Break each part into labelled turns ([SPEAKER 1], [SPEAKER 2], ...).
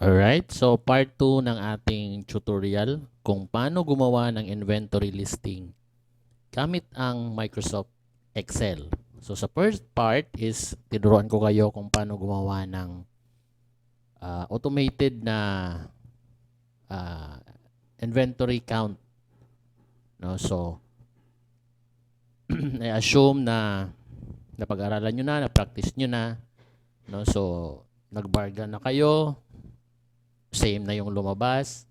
[SPEAKER 1] Alright, so part 2 ng ating tutorial kung paano gumawa ng inventory listing gamit ang Microsoft Excel. So sa first part is tinuruan ko kayo kung paano gumawa ng automated na inventory count. No? So I assume na napag-aralan nyo na, na-practice nyo na. No? So nag-bargain na kayo. Same na yung lumabas.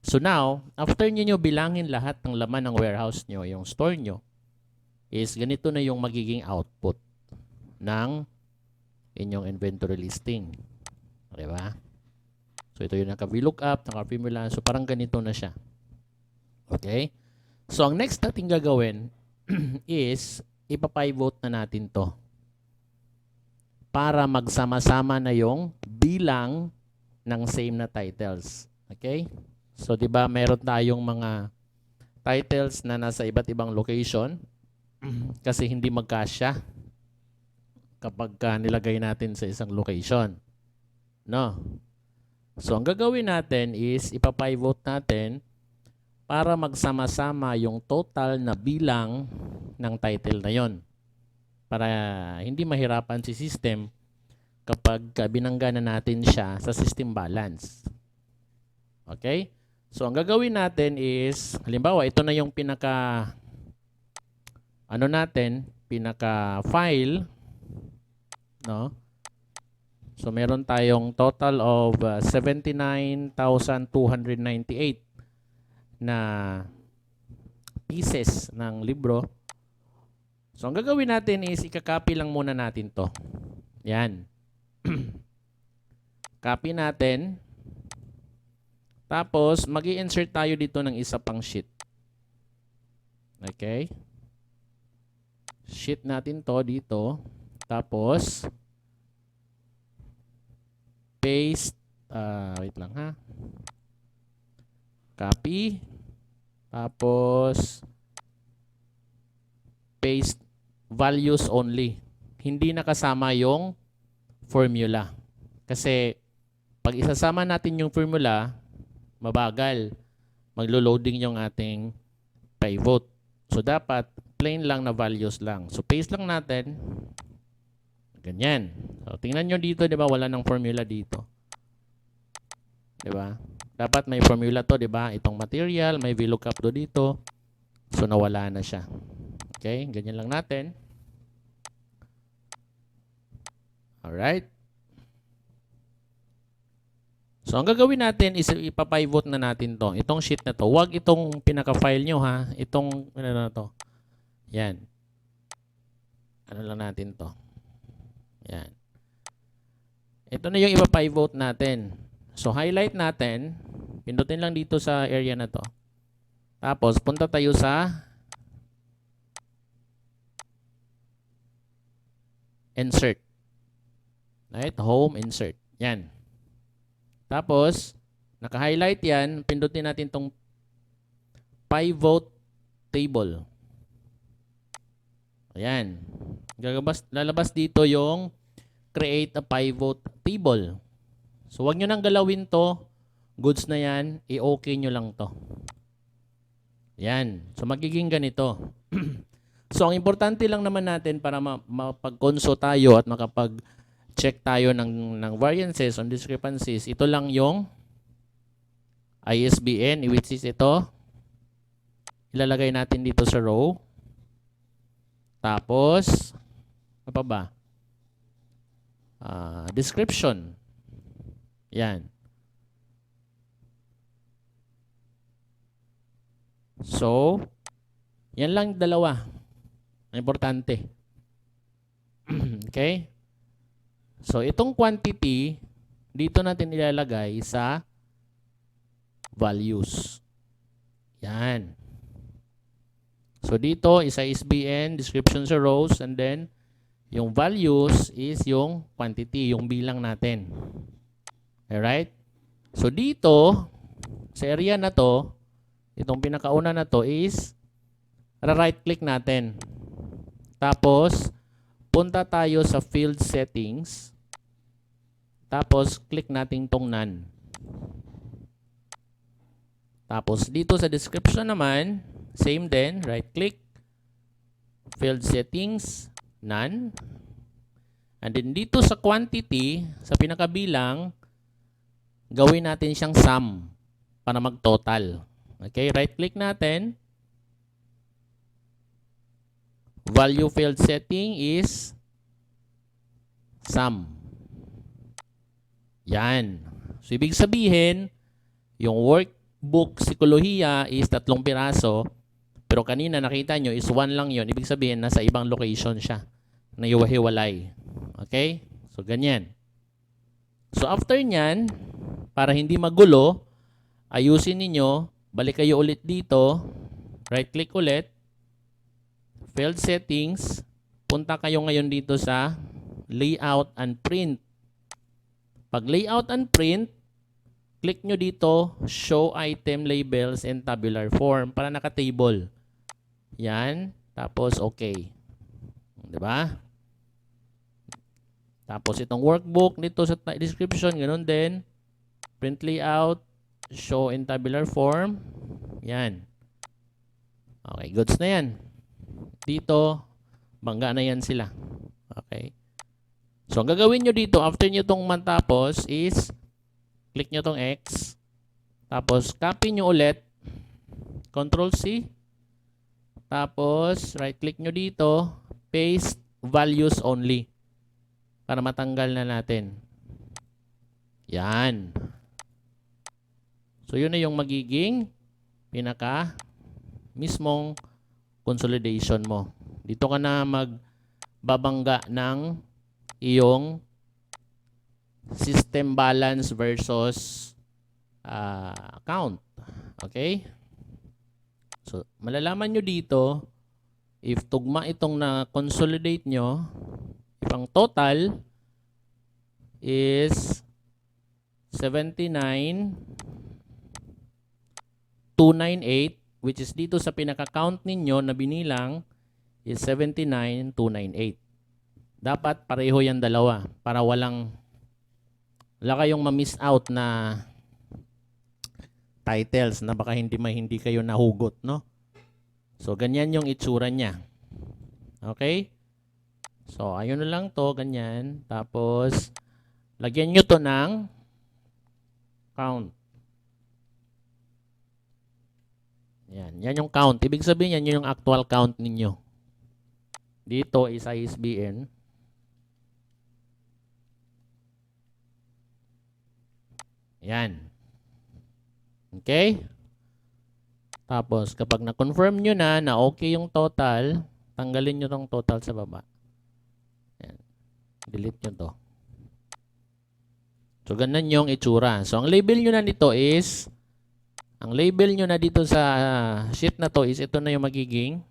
[SPEAKER 1] So now, after nyo bilangin lahat ng laman ng warehouse nyo, yung store nyo, is ganito na yung magiging output ng inyong inventory listing. Diba? So ito yung naka-VLOOKUP, naka-formula. So parang ganito na siya. Okay? So ang next natin gagawin is ipapivot na natin to para magsama-sama na yung bilang ng same na titles. Okay? So, di ba meron tayong mga titles na nasa iba't ibang location kasi hindi magkasya kapag nilagay natin sa isang location. No? So, ang gagawin natin is ipapivot natin para magsama-sama yung total na bilang ng title na yon para hindi mahirapan si system kapag binangga na natin siya sa system balance. Okay? So, ang gagawin natin is, halimbawa, ito na yung pinaka file, no? So, meron tayong total of 79,298 na pieces ng libro. So, ang gagawin natin is, ikakopy lang muna natin to. Yan. Copy natin. Tapos, mag-i-insert tayo dito ng isa pang sheet. Okay? Sheet natin to dito. Tapos, paste. Wait lang ha. Copy. Tapos, paste values only. Hindi nakasama yung formula. Kasi, pag isasama natin yung formula, mabagal. Maglo-loading yung ating pivot. So, dapat plain lang na values lang. So, paste lang natin. Ganyan. So, tingnan nyo dito, di ba? Wala nang formula dito. Di ba? Dapat may formula to, di ba? Itong material, may VLOOKUP do dito. So, nawala na siya. Okay? Ganyan lang natin. Alright. So, ang gagawin natin is ipapivot na natin to. Itong sheet na to. Huwag itong pinaka-file nyo ha. Itong, ano na to. Yan. Ano lang natin to. Yan. Ito na yung ipapivot natin. So, highlight natin. Pindutin lang dito sa area na to. Tapos, punta tayo sa insert. Right? Home, insert. Yan. Tapos, naka-highlight yan. Pindutin natin itong pivot table. Ayan. Lalabas dito yung create a pivot table. So, huwag nyo nang galawin to. Goods na yan. I-okay nyo lang to. Ayan. So, magiging ganito. So, ang importante lang naman natin para mapag-console tayo at makapag-check tayo ng variances on discrepancies, ito lang yung ISBN, which is ito. Ilalagay natin dito sa row. Tapos, ano pa ba? Description. Yan. So, yan lang dalawa. Importante. Okay? So, itong quantity, dito natin ilalagay sa values. Yan. So, dito is ISBN, description sa rows, and then, yung values is yung quantity, yung bilang natin. Alright? So, dito, sa area na to, itong pinakauna na to is, right-click natin. Tapos, punta tayo sa field settings. Tapos, click natin tong none. Tapos dito sa description naman, same din, right click, field settings, none. And then dito sa quantity, sa pinakabilang, gawin natin siyang sum para mag-total. Okay, right click natin. Value field setting is sum. Yan. So, ibig sabihin, yung workbook psikolohiya is 3 piraso, pero kanina nakita nyo is 1 lang yon. Ibig sabihin, nasa ibang location siya na hiwa-hiwalay. Okay? So, ganyan. So, after nyan, para hindi magulo, ayusin ninyo, balik kayo ulit dito, right-click ulit, field settings, punta kayo ngayon dito sa layout and print. Pag layout and print, click nyo dito, show item labels in tabular form para naka-table. Yan. Tapos, okay. Diba? Tapos, itong workbook dito sa description, ganun din. Print layout, show in tabular form. Yan. Okay, goods na yan. Dito, bangga na yan sila. Okay. So, ang gagawin nyo dito, after nyo itong matapos is, click nyo itong X. Tapos, copy nyo ulit. Control C. Tapos, right-click nyo dito. Paste values only. Para matanggal na natin. Yan. So, yun na yung magiging pinaka mismong consolidation mo. Dito ka na magbabangga ng iyong system balance versus count. Okay? So, malalaman nyo dito if tugma itong na-consolidate nyo, if ang total is 79,298, which is dito sa pinaka-count ninyo na binilang is 79,298. Dapat pareho yan dalawa para wala kayong ma-miss out na titles na baka hindi kayo nahugot, no? So, ganyan yung itsura niya. Okay? So, ayun na lang to, ganyan. Tapos, lagyan nyo to ng count. Yan yung count. Ibig sabihin, yan yung actual count ninyo. Dito is ISBN. Yan. Okay? Tapos, kapag na-confirm nyo na okay yung total, tanggalin nyo tong total sa baba. Yan. Delete nyo to. So, ganun yung itsura. So, ang label nyo na nito is, ang label nyo na dito sa sheet na to is, ito na yung magiging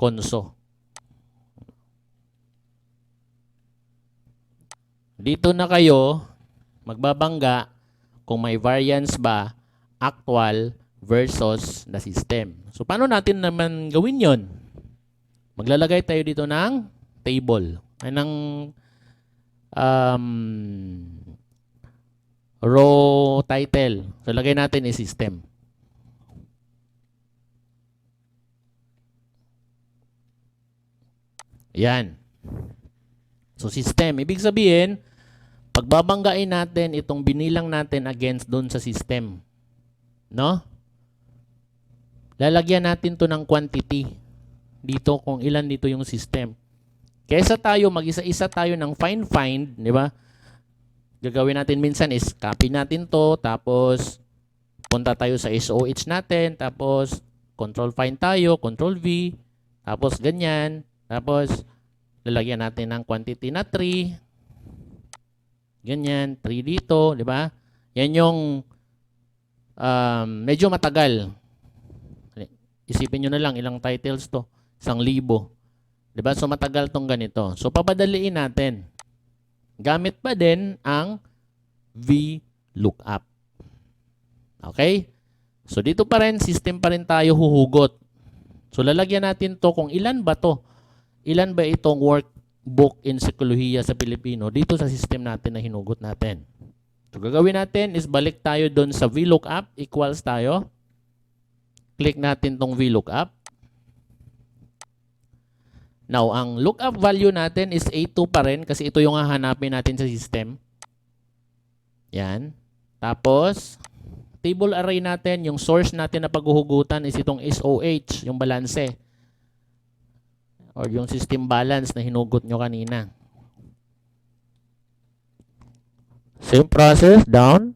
[SPEAKER 1] konso. Dito na kayo magbabangga kung may variance ba actual versus the system. So, paano natin naman gawin yon? Maglalagay tayo dito ng table. Ay ng row title. So, lagay natin is system. Yan. So, system. Ibig sabihin, pagbabanggain natin itong binilang natin against doon sa system. No? Lalagyan natin to ng quantity. Dito kung ilan dito yung system. Kaysa tayo, mag-isa-isa tayo ng find, di ba? Gagawin natin minsan is copy natin to, tapos punta tayo sa SOH natin, tapos control find tayo, control V, tapos ganyan, tapos lalagyan natin ng quantity na 3. Ganyan, 3 dito, di ba? Yan yung medyo matagal. Isipin nyo na lang ilang titles to. 1,000. Di ba? So matagal tong ganito. So papadaliin natin. Gamit pa din ang VLOOKUP. Okay? So dito pa rin, system pa rin tayo huhugot. So lalagyan natin to kung ilan ba to. Ilan ba itong workbook in Psikolohiya sa Pilipino dito sa system natin na hinugot natin. So, gagawin natin is balik tayo doon sa VLOOKUP, equals tayo. Click natin tong VLOOKUP. Now, ang lookup value natin is A2 pa rin kasi ito yung hahanapin natin sa system. Yan. Tapos, table array natin, yung source natin na paghuhugutan is itong SOH, yung balanse. Or yung system balance na hinugot nyo kanina. Same process, down.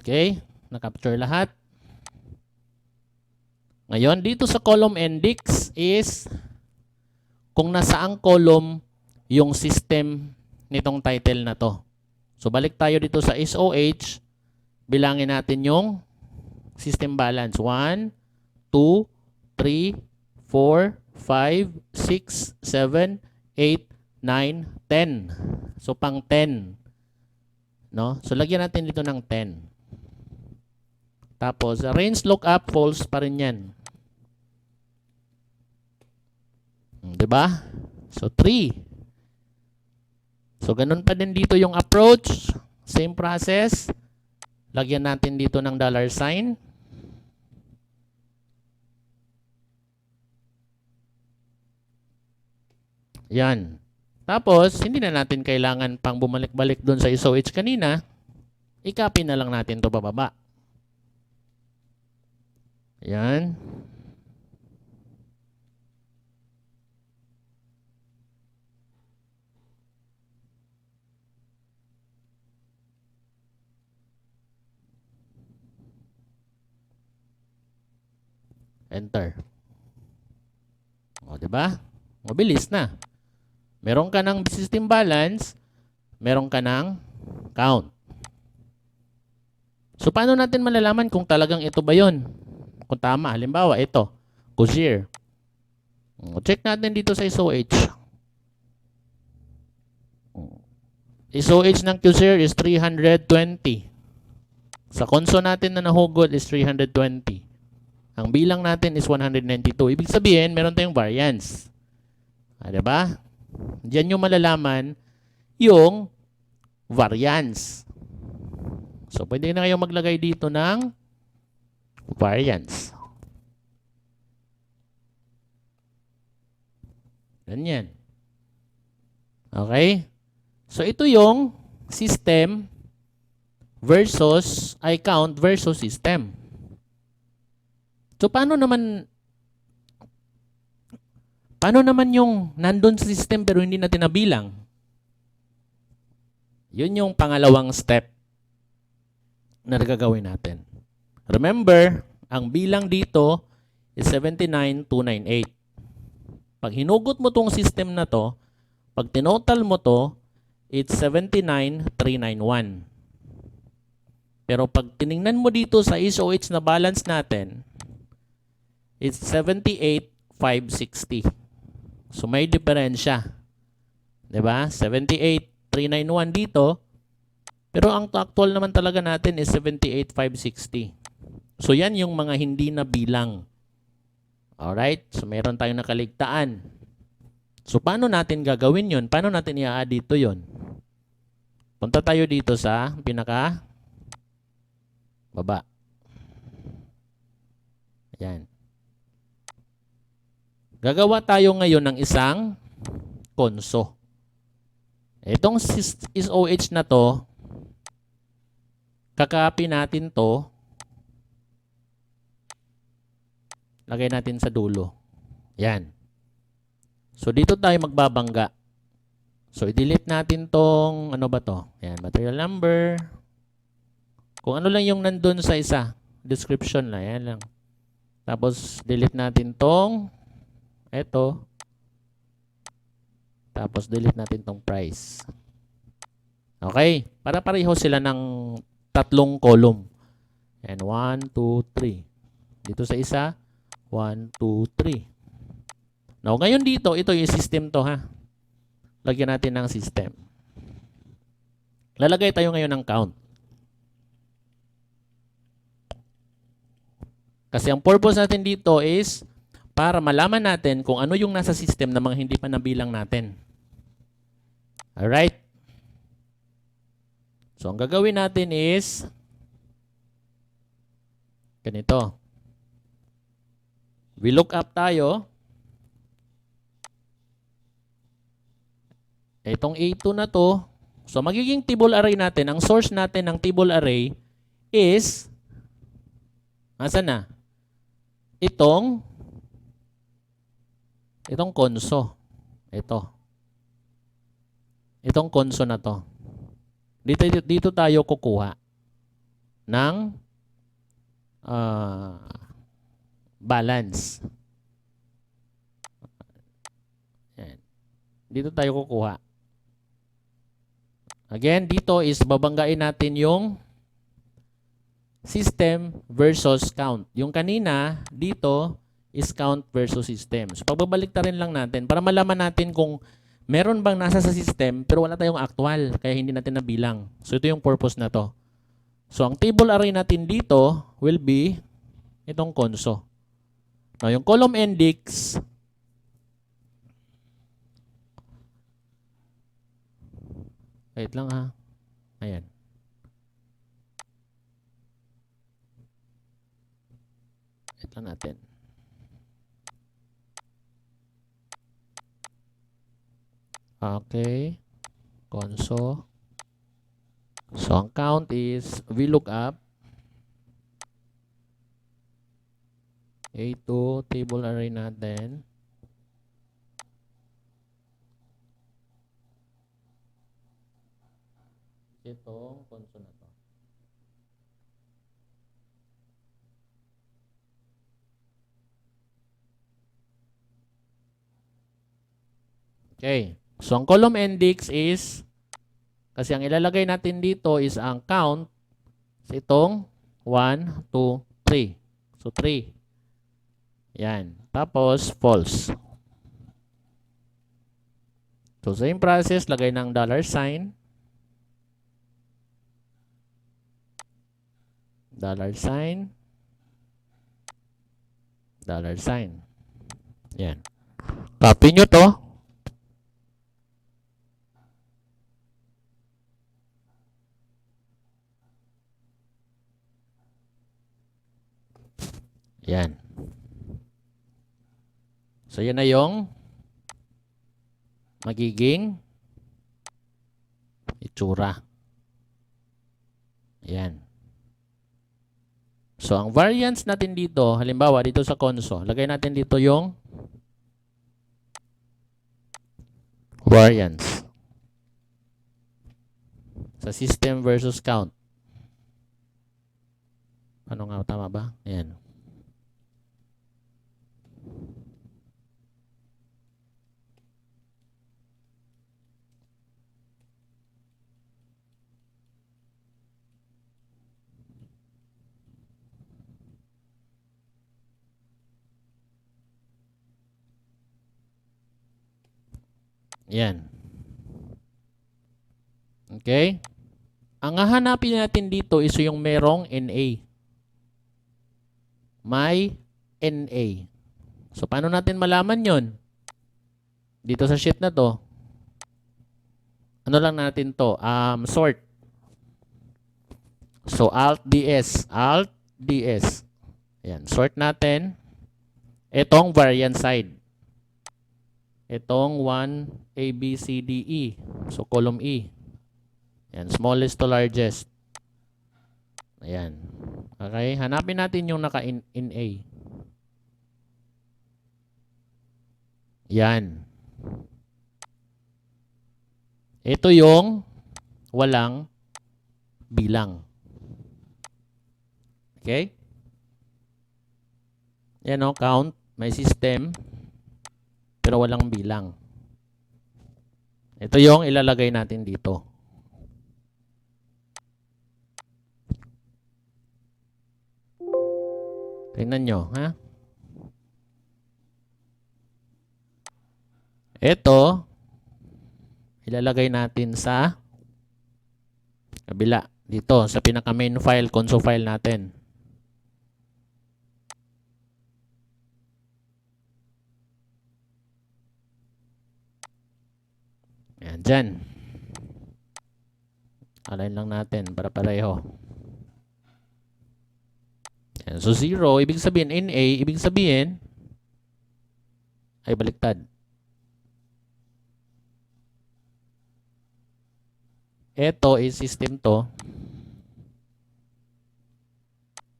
[SPEAKER 1] Okay, na-capture lahat. Ngayon, dito sa column index is kung nasaang column yung system nitong title na to. So, balik tayo dito sa SOH. Bilangin natin yung system balance. 1, 2, 3, 4, 5, 6, 7, 8, 9, 10. So, pang 10. No? So, lagyan natin dito ng 10. Tapos, range lookup, false pa rin yan. Diba? So, 3. So, ganun pa din dito yung approach. Same process. Lagyan natin dito ng $sign. Yan. Tapos, hindi na natin kailangan pang bumalik-balik doon sa SOH kanina. I-copy na lang natin to bababa. Yan. Enter. O, diba? Mabilis na. Meron ka ng system balance, meron ka ng count. So, paano natin malalaman kung talagang ito ba yun? Kung tama, halimbawa, ito, Cozier. Check natin dito sa SOH. SOH ng Cozier is 320. Sa console natin na nahugot is 320. Ang bilang natin is 192. Ibig sabihin, meron tayong variance. Diba? Diyan nyo malalaman yung variance. So, pwede na kayong maglagay dito ng variance. Ganyan. Okay? So, ito yung system versus count versus system. So, paano naman yung nandun sa system pero hindi natin nabilang? Yun yung pangalawang step na gagawin natin. Remember, ang bilang dito is 79,298. Pag hinugot mo tong system na to, pag tinotal mo to, it's 79,391. Pero pag tiningnan mo dito sa SOH na balance natin, it's 78,560. So, may diferensya. Diba? 78,391 dito. Pero ang actual naman talaga natin is 78,560. So, yan yung mga hindi na bilang. Alright? So, meron tayong nakaligtaan. So, paano natin gagawin yun? Paano natin i-add dito yun? Punta tayo dito sa pinaka baba. Ayan. Gagawa tayo ngayon ng isang konso. Itong SOH na to, kakopy natin to, lagay natin sa dulo. Yan. So, dito tayo magbabangga. So, i-delete natin tong, ano ba to? Yan, material number. Kung ano lang yung nandun sa isa, description lang, yan lang. Tapos, delete natin tong, eto. Tapos, delete natin tong price. Okay. Para pareho sila ng tatlong column. And 1, 2, 3. Dito sa isa, 1, 2, 3. Now, ngayon dito, ito yung system to ha. Lagyan natin ng system. Lalagay tayo ngayon ng count. Kasi ang purpose natin dito is para malaman natin kung ano yung nasa system na mga hindi pa nabilang natin. Alright? So, ang gagawin natin is ganito. We look up tayo. Itong A2 na to. So, magiging table array natin. Ang source natin ng table array is asan na? Itong konso. Itong konso na to. Dito tayo kukuha ng balance. Yan. Dito tayo kukuha. Again, dito is babanggain natin yung system versus count. Yung kanina, dito is count versus system. So, pagbabalik ta rin lang natin para malaman natin kung meron bang nasa sa system pero wala tayong actual kaya hindi natin nabilang. So, ito yung purpose na to. So, ang table array natin dito will be itong konso. Now, yung column index wait lang ha. Ayan. Wait lang natin. Okay. Konso. So, ang count is we look up A2 table array natin. Itong konso na to. Okay. So, ang column index is kasi ang ilalagay natin dito is ang count sa itong 1, 2, 3. So, 3. Yan. Tapos, false. So, same process. Lagay ng $sign. $sign. $sign. Yan. Copy nyo to. Yan. So, yan na yung magiging itsura. Yan. So, ang variance natin dito, halimbawa dito sa console, lagay natin dito yung variance sa system versus count. Ano nga, tama ba? Ayan. Yan. Okay? Ang hahanapin natin dito is yung merong NA. May NA. So, paano natin malaman yon? Dito sa sheet na to, ano lang natin to? Sort. So, Alt-DS. Alt-DS. Yan. Sort natin. Itong variance side. Itong 1, A, B, C, D, E. So, column E. Yan. Smallest to largest. Ayan. Okay. Hanapin natin yung naka-in A. Yan. Ito yung walang bilang. Okay? Yan o, count. May system. Pero walang bilang. Ito yung ilalagay natin dito. Tingnan nyo, ha? Ito, ilalagay natin sa kabila. Dito, sa pinaka-main file, console file natin. Dyan. Align lang natin para pareho. Yan. So 0, ibig sabihin NA, ibig sabihin ay baliktad. Ito is system to.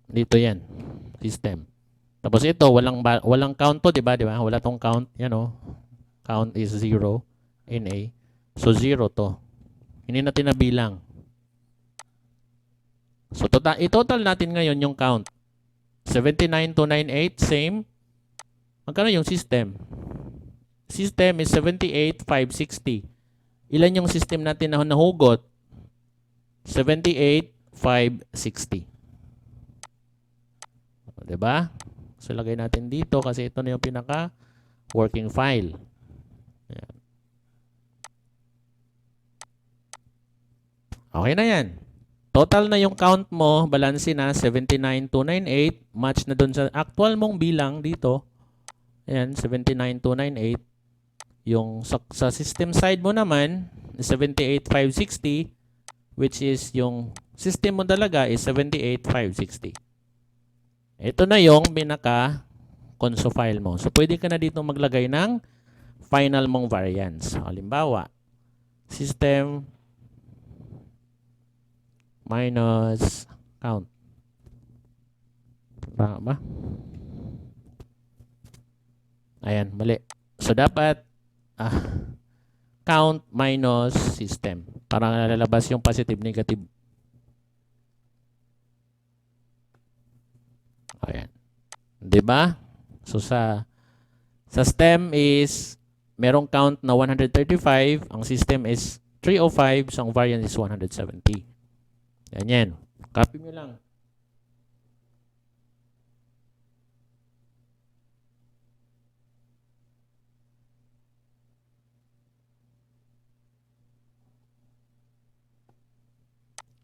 [SPEAKER 1] Dito yan. System. Tapos ito, walang count to, di ba? Wala tong count. Yan o. Count is 0. NA. So 0 to. Hindi natin nabilang. So i-total natin ngayon yung count. 79298, same. Magkano yung system? System is 78560. Ilan yung system natin na nahugot? 78560. Diba? So lagay natin dito kasi ito na yung pinaka working file. Ayan. Okay na yan. Total na yung count mo, balance na 79298, match na dun sa actual mong bilang dito. Ayan, 79298. Yung sa system side mo naman, 78560, which is yung system mo talaga is 78560. Ito na yung pinaka-console file mo. So, pwede ka na dito maglagay ng final mong variance. Halimbawa, system minus count. Tama ba? Ayan, mali. So, dapat count minus system. Para lalabas yung positive, negative. Ayan. Diba? So, sa stem is merong count na 135. Ang system is 305. So, ang variance is 170. Yan. Copy mo lang.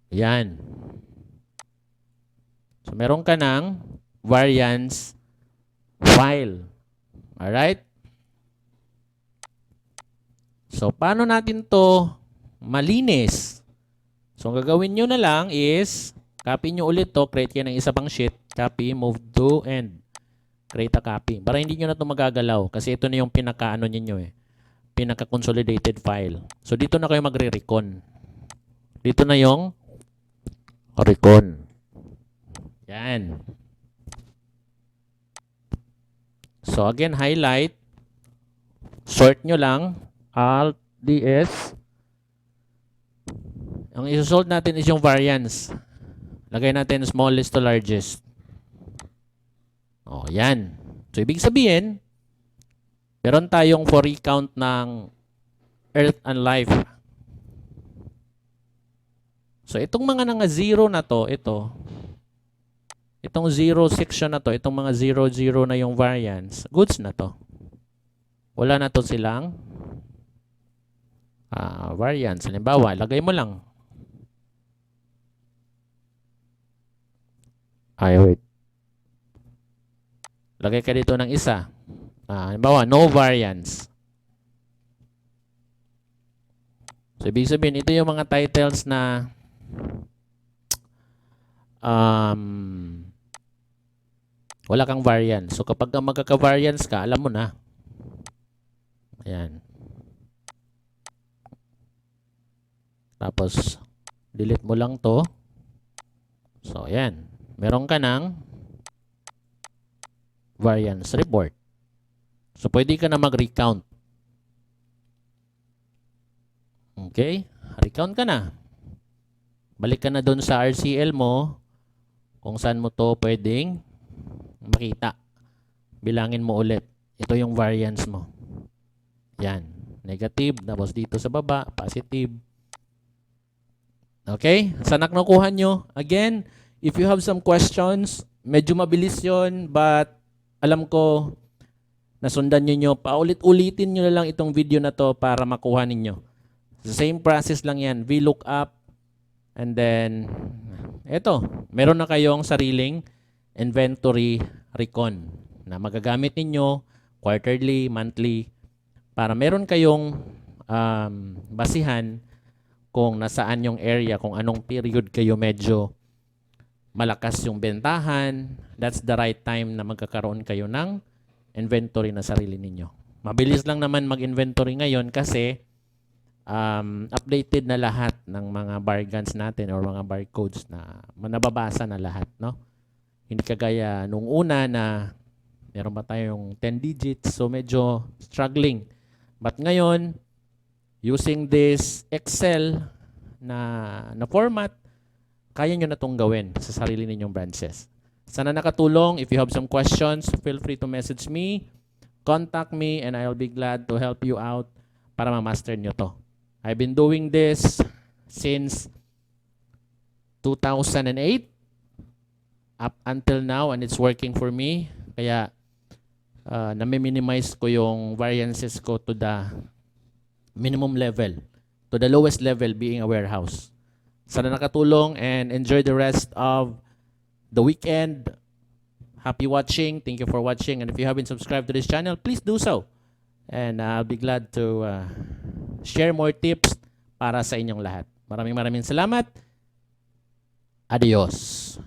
[SPEAKER 1] Yan. So, meron ka ng variance file. Alright? So, paano natin to malinis? So, ang gagawin nyo na lang is, copy nyo ulit to, create kayo ng isa pang sheet, copy, move to, and create a copy. Para hindi nyo na to magagalaw. Kasi ito na yung pinaka-ano ninyo eh. Pinaka-consolidated file. So, dito na kayo magre-recon. Dito na yung recon. Yan. So, again, highlight. Sort nyo lang. Alt, DS. Ang isusort natin is yung variance. Lagay natin smallest to largest. O, yan. So, ibig sabihin, meron tayong for recount ng Earth and Life. So, itong mga nga zero na to, itong zero section na to, itong mga 0, 0 na yung variance, goods na to. Wala na to silang variance. Halimbawa, lagay mo lang. Wait. Lagay ka dito ng isa. Halimbawa, no variance. So, ibig sabihin, ito yung mga titles na wala kang variance. So, kapag magkaka-variance ka, alam mo na. Ayan. Tapos, delete mo lang to. So, ayan. Meron ka ng variance report. So, pwede ka na mag-recount. Okay? Recount ka na. Balik ka na doon sa RCL mo kung saan mo to pwedeng makita. Bilangin mo ulit. Ito yung variance mo. Yan. Negative. Tapos dito sa baba, positive. Okay? Saan nakuha nyo? Again, if you have some questions, medyo mabilis yon, but alam ko nasundan nyo. Paulit-ulitin nyo na lang itong video na to para makuha ninyo. The same process lang yan. VLOOKUP. And then, eto, meron na kayong sariling inventory recon na magagamit ninyo quarterly, monthly, para meron kayong basihan kung nasaan yung area, kung anong period kayo medyo malakas yung bentahan. That's the right time na magkakaroon kayo ng inventory na sarili ninyo. Mabilis lang naman mag-inventory ngayon kasi updated na lahat ng mga bargains natin or mga barcodes na nababasa na lahat, no? Hindi kagaya nung una na meron pa tayong 10 digits, so medyo struggling. But ngayon, using this Excel na format, kaya nyo na itong gawin sa sarili ninyong branches. Sana nakatulong. If you have some questions, feel free to message me, contact me, and I'll be glad to help you out para ma-master nyo to. I've been doing this since 2008 up until now, and it's working for me. Kaya nami-minimize ko yung variances ko to the minimum level, to the lowest level being a warehouse. Sana nakatulong and enjoy the rest of the weekend. Happy watching. Thank you for watching. And if you haven't subscribed to this channel, please do so. And I'll be glad to share more tips para sa inyong lahat. Maraming salamat. Adios.